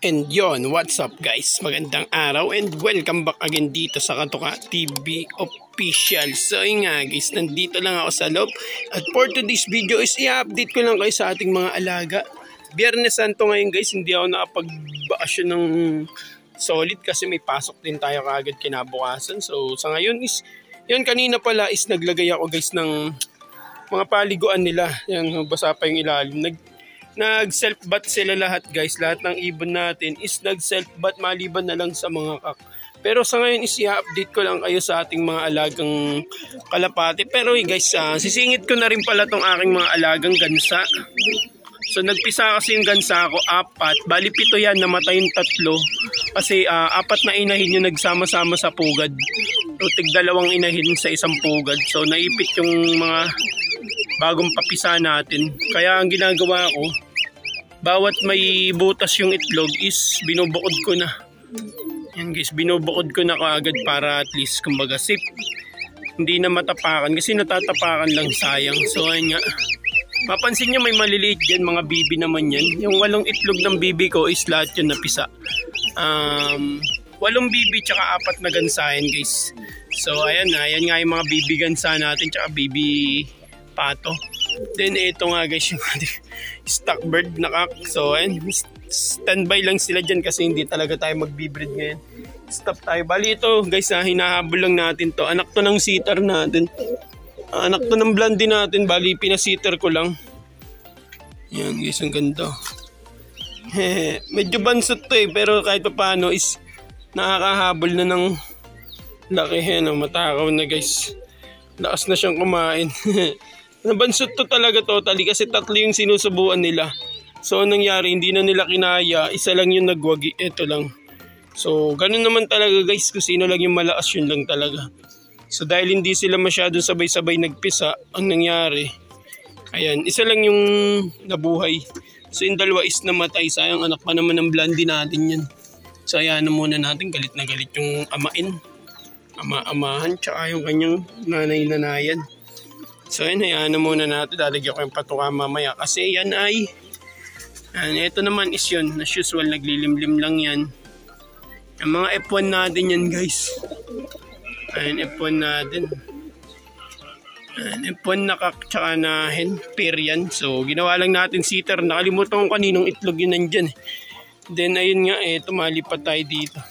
And yon, what's up guys? Magandang araw and welcome back again dito sa Katoka TV Official. So yun nga guys, nandito lang ako sa loob. At for today's video is i-update ko lang kayo sa ating mga alaga. Biyernes Santo ngayon guys, hindi ako nakapag-bakasyon ng solid kasi may pasok din tayo kaagad kinabukasan. So sa ngayon is, yun kanina pala is naglagay ako guys ng mga paliguan nila. Yan, basa pa yung ilalim. Nag-self-bath sila lahat guys. Lahat ng ibon natin is nag-self-bath maliban na lang sa mga kak. Pero sa ngayon is i-update ko lang kayo sa ating mga alagang kalapati. Pero guys, sisingit ko na rin pala tong aking mga alagang gansa. So nagpisa kasi yung gansa ko, 4. Bali 7 yan, namatay yung 3. Kasi 4 na inahin yung nagsama-sama sa pugad. So tig-2 inahin sa isang pugad. So naipit yung mga bagong papisa natin. Kaya ang ginagawa ko, bawat may butas yung itlog is binubukod ko na. Yan guys, binubukod ko na kaagad para at least kumbaga safe. Hindi na matapakan kasi natatapakan lang, sayang. So ayun nga. Mapansin nyo may maliliit dyan, mga bibi naman yan. Yung 8 itlog ng bibi ko is lahat yun napisa. 8 bibi tsaka 4 na gansahin guys. So ayan nga yung mga bibi gansa natin tsaka bibi pato. Then ito nga guys yung stock bird na kak. So ayan, standby lang sila dyan kasi hindi talaga tayo magbibreed ngayon. Stop tayo. Bali ito guys, hinahabol lang natin to. Anak to ng sitter natin. Anak to ng blondie natin. Bali pinasitter ko lang. Yan guys, ang ganda. Medyo bansot to pero kahit pa paano is nakakahabol na ng laki. Matakaw na guys. Lakas na siyang kumain. Nabansot to talaga totally kasi 3 yung sinusubuan nila. So nangyari, hindi na nila kinaya, isa lang yung nagwagi, ito lang. So ganun naman talaga guys, kung sino lang yung malakas yun lang talaga. So dahil hindi sila masyadong sabay-sabay nagpisa, ang nangyari, ayan, isa lang yung nabuhay. So yung 2 is namatay, sayang anak pa naman ng blondie natin yan. So ayan na muna natin, galit na galit yung ama-amahan, tsaka yung kanyang nanay-nanayan. So yun, hayaan na muna natin. Lalagyan ko yung patuka mamaya. Kasi yan ay, ito naman is yun. As usual, naglilimlim lang yan. Ang mga F1 natin yan guys. Ayan, F1 natin. Ayan, F1 na kak, tsaka na hen, pair yan. So ginawa lang natin sitter. Nakalimutan ko kaninong itlog yun nandyan. Then ayun nga, tumalipat tayo dito.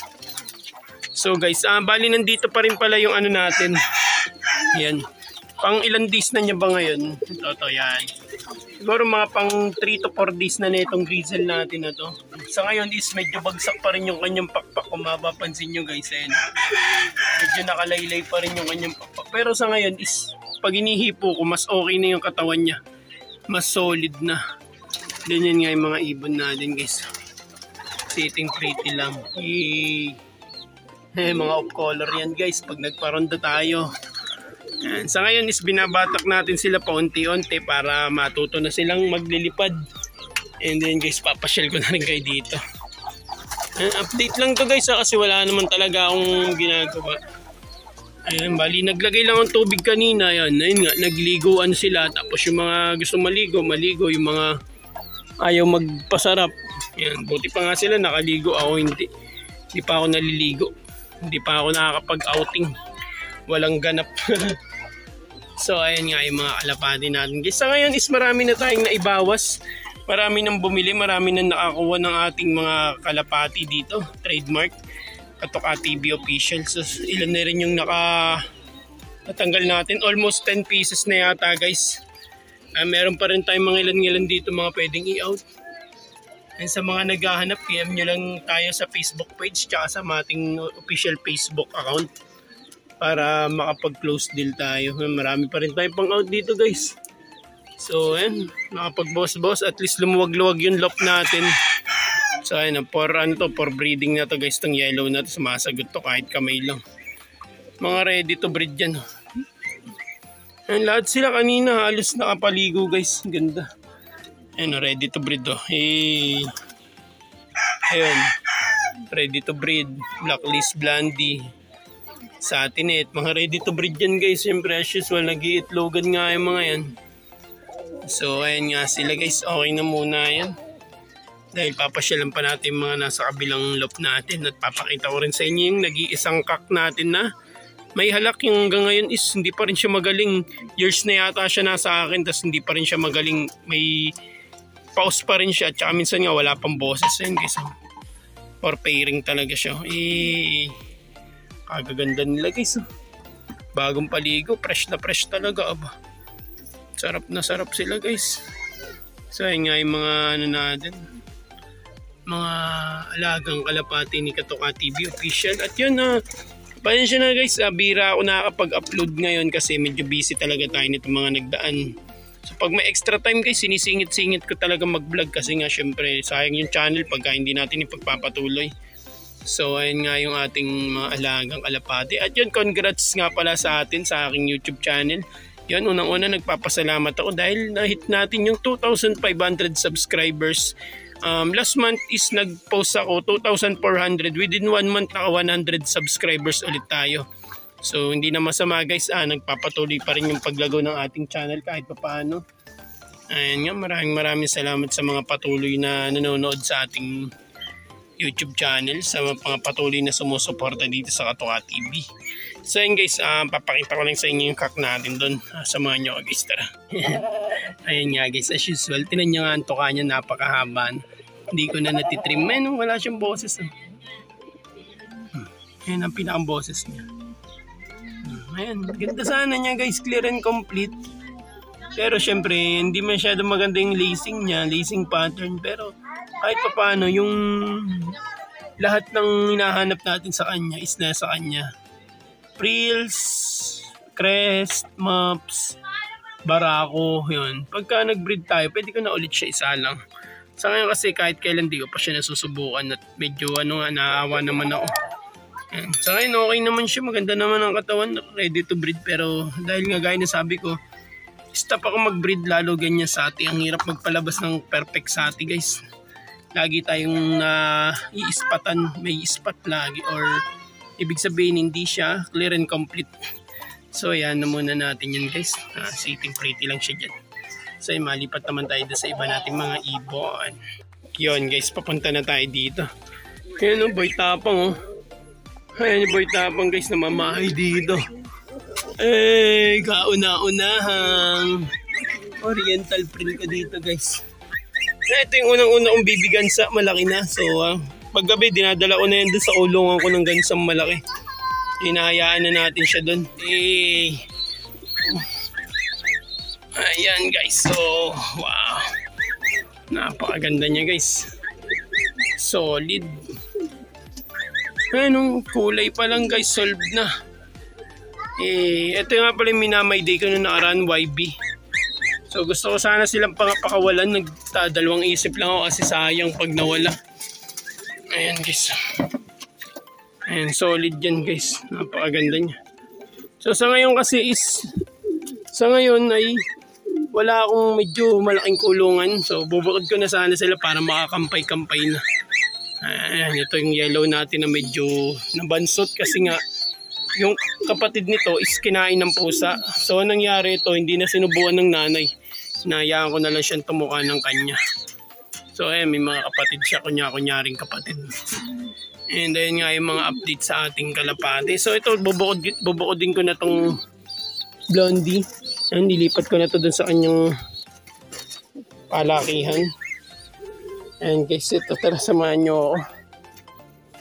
So guys, bali nandito pa rin pala yung ano natin. Yan. Pang ilang days na niya ba ngayon? Ito, yan. Siguro mga pang 3 to 4 days na itong grizzle natin na to. Sa ngayon is medyo bagsak pa rin yung kanyang pakpak. Kung mapapansin nyo guys, ayan. Medyo nakalaylay pa rin yung kanyang pakpak. Pero sa ngayon is pag inihipo ko, mas okay na yung katawan niya. Mas solid na. Ganyan nga yung mga ibon natin guys. Sitting pretty lang. Mga off color yan guys. Pag nagparonda tayo. Yan. Sa ngayon is binabatak natin sila paunti-unti para matuto na silang maglilipad. And then guys, papasyal ko na rin kayo dito. Update lang to guys kasi wala naman talaga akong ginagawa. Ayan, bali naglagay lang ang tubig kanina. Ayun nga, nagliguan sila. Tapos yung mga gusto maligo. Yung mga ayaw magpasarap. Ayan, buti pa nga sila nakaligo. Ako hindi. Hindi pa ako naliligo. Hindi pa ako nakakapag-outing. Walang ganap. So ayan nga yung mga kalapati natin. Sa ngayon is marami na tayong naibawas. Marami nang bumili. Marami nang nakakuha ng ating mga kalapati dito. Trademark. Katoka TV Official. So ilan na rin yung natanggal natin. Almost 10 pieces na yata guys. Meron pa rin tayong mga ilan dito mga pwedeng i-out. And sa mga naghahanap, PM nyo lang tayo sa Facebook page tsaka sa ating official Facebook account. Para makapag-close deal tayo. Marami pa rin tayo pang out dito guys. So ayan, nakapag-boss-boss. At least lumuwag-luwag yung lock natin. So ayan, for breeding na to guys. Itong yellow na to, sumasagot to kahit kamay lang. Mga ready to breed yan. Ayan, lahat sila kanina halos nakapaligo guys. Ganda. Ayan, ready to breed oh. Hey. Ayan, ready to breed. Blacklist blondie. Sa atin mga ready to breed yan guys. Siyempre as usual, nag-iitlogan nga yung mga yan. So ayan nga sila guys, okay na muna yan. Dahil papasyalan pa natin mga nasa kabilang loop natin at papakita ko rin sa inyo yung nag-iisang kak natin na may halak. Yung hanggang ngayon is hindi pa rin siya magaling. Years na yata siya nasa akin tapos hindi pa rin siya magaling. May pause pa rin siya at saka minsan nga wala pang boses. Ayun guys, or pairing talaga siya. Kagaganda nila guys. Bagong paligo, fresh na fresh talaga. Sarap na sarap sila guys. So ayun nga yung mga ano natin, mga alagang kalapati ni Katoka TV Official. At yun pasensya na guys, bira ako nakakapag-upload ngayon kasi medyo busy talaga tayo nito mga nagdaan. So pag may extra time guys, sinisingit-singit ko talaga mag-vlog kasi nga syempre sayang yung channel pagka hindi natin ipagpapatuloy. So ayun nga yung ating mga alagang kalapati. At yun, congrats nga pala sa atin sa aking YouTube channel. Yun, unang-una nagpapasalamat ako dahil na-hit natin yung 2,500 subscribers. Last month is nag-post ako 2,400. Within 1 month naka 100 subscribers ulit tayo. So hindi na masama guys, nagpapatuloy pa rin yung paglago ng ating channel kahit papaano. Ayan nga, maraming salamat sa mga patuloy na nanonood sa ating YouTube channel, sa mga patuloy na sumusuporta dito sa Katoka TV. So yun guys, papakita ko lang sa inyo yung kak natin doon. Samahan nyo guys, tara. Ayan nga guys, as usual, tinan nyo nga ang tuka niya, napakahaba. Hindi ko na natitrim. Ayan, wala siyang boses. Ayan ang pinakang boses niya. Ayan, ganda sana niya guys, clear and complete. Pero syempre, hindi masyado maganda yung lacing niya, lacing pattern. Pero kahit pa paano, yung lahat ng hinahanap natin sa kanya is nasa kanya. Frills, crest, mops, barako, yun. Pagka nag-breed tayo, pwede ko na ulit siya isa lang. Sa ngayon kasi kahit kailan di ko pa siya nasusubukan at medyo naawa naman ako. Yan. Sa ngayon okay naman siya, maganda naman ang katawan, ready to breed. Pero dahil nga gaya na sabi ko, stop ako mag-breed lalo ganyan sati. Ang hirap magpalabas ng perfect sati guys. Lagi tayong iispatan, may ispat lagi or ibig sabihin hindi siya clear and complete. So yan na muna natin yun guys. Sitting pretty lang siya dyan. So malipat naman tayo sa iba nating mga ibon. Yun guys, papunta na tayo dito. Ayan boy tapang Ayan yung boy tapang guys na mamahay dito. Kauna-unahang oriental print ko dito guys. Ito yung unang-una kong bibigansa, malaki na. So paggabi dinadala ko na yan doon sa kulungan ko ng gansang malaki. Hinahayaan na natin siya doon. Ayan guys, so wow, napakaganda niya guys, solid. Anong kulay pa lang guys, solved na. Ito nga pala yung minamay day ko nung nakaraan, YB. So gusto ko sana silang pakawalan, nagdadalawang isip lang ako kasi sayang pag nawala. Ayan guys, ayan, solid yan guys, napakaganda niya. So sa ngayon kasi is, sa ngayon ay wala akong medyo malaking kulungan. So bubukod ko na sana sila para makakampay-kampay na. Ayan, ito yung yellow natin na medyo nabansot kasi nga yung kapatid nito is kinain ng pusa. So nangyari ito, hindi na sinubuan ng nanay. Hinayaan ko na lang siyang tumuka ng kanya. So ayan, may mga kapatid siya, kunyaring kapatid. And then nga yung mga update sa ating kalapati. So ito, bubukodin ko na tong blondie. Ayan, nilipat ko na to dun sa kanyang palakihan. Ayan guys, ito, tara samahan nyo ako.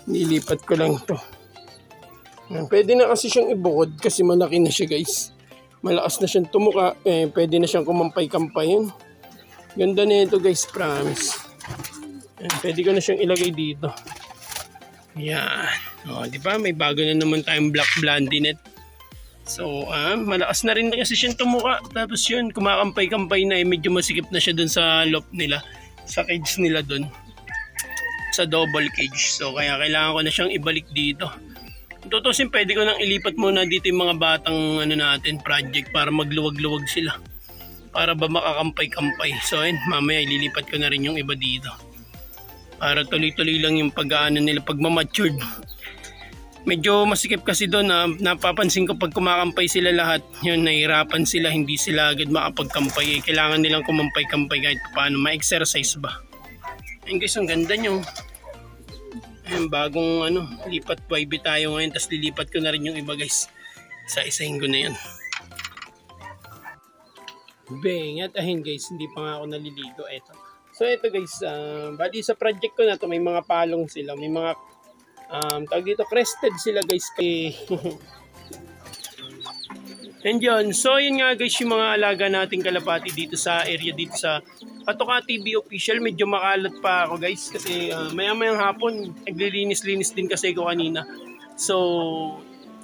Nilipat ko lang to. Ayan, pwede na kasi siyang ibukod kasi malaki na siya guys. Malakas na siyang tumuka. Pwede na siyang kumampay-kampayin. Ganda na ito guys, promise. Ayan, pwede ko na siyang ilagay dito. Ayan. O, di ba? May bago na naman tayong black blondie net. So, malakas na rin kasi siyang tumuka. Tapos yun, kumakampay-kampay na. Medyo masikip na siya dun sa loop nila. Sa cage nila dun. Sa double cage. So, kaya kailangan ko na siyang ibalik dito. Tutusin, pwede ko nang ilipat muna dito yung mga batang natin, project para magluwag-luwag sila. Para ba makakampay-kampay. So, ayun, mamaya ililipat ko na rin yung iba dito. Para tuloy-tuloy lang yung pag-aano nila, pag-matured. Medyo masikip kasi doon na napapansin ko pag kumakampay sila lahat, yun, nahihirapan sila, hindi sila agad makapagkampay. Kailangan nilang kumampay-kampay kahit paano, ma-exercise ba. Ayun guys, ang ganda nyo. Ayun, bagong lipat YB tayo ngayon. Tapos lilipat ko na rin yung iba guys. Isa-isahin ko na yan. Bang! At ayun guys, hindi pa nga ako naliligo. Eto. So ito guys, bali sa project ko na to, may mga palong sila. May mga, tawag dito, crested sila guys. And yun, so yun nga guys yung mga alaga nating kalapati dito sa area, dito sa Katoka TV Official. Medyo makalat pa ako guys kasi maya-mayang hapon naglilinis-linis din kasi ko kanina. So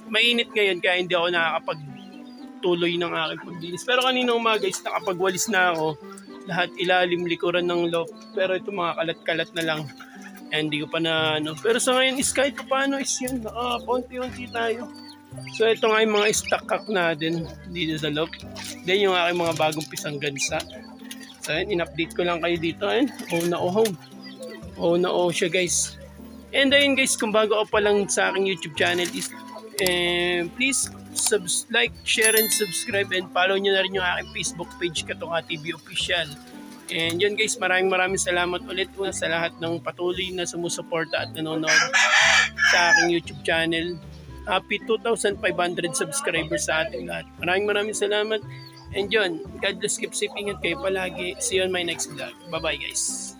mainit ngayon kaya hindi ako nakakapagtuloy ng aking paglinis. Pero kanina umaga guys nakapagwalis na ako. Lahat ilalim, likuran ng loft. Pero ito mga kalat-kalat na lang. Hindi ko pa na Pero sa ngayon is kahit paano is yun. Konti-unti tayo. So ito nga yung mga stock cock natin dito sa loft. Then yung aking mga bagong pisang gansa. So yun, in-update ko lang kayo dito. Oh na siya guys. And ayun guys, kung bago ka pa lang sa aking YouTube channel is please like, share and subscribe and follow nyo na rin yung aking Facebook page Katoka TV Official. And yun guys, maraming salamat ulit sa lahat ng patuloy na sumusuporta at nanonood sa aking YouTube channel. Happy 2,500 subscribers sa ating lahat. Maraming salamat. And yun, God bless, keep safe, ingat kayo palagi. See you on my next vlog. Bye bye guys.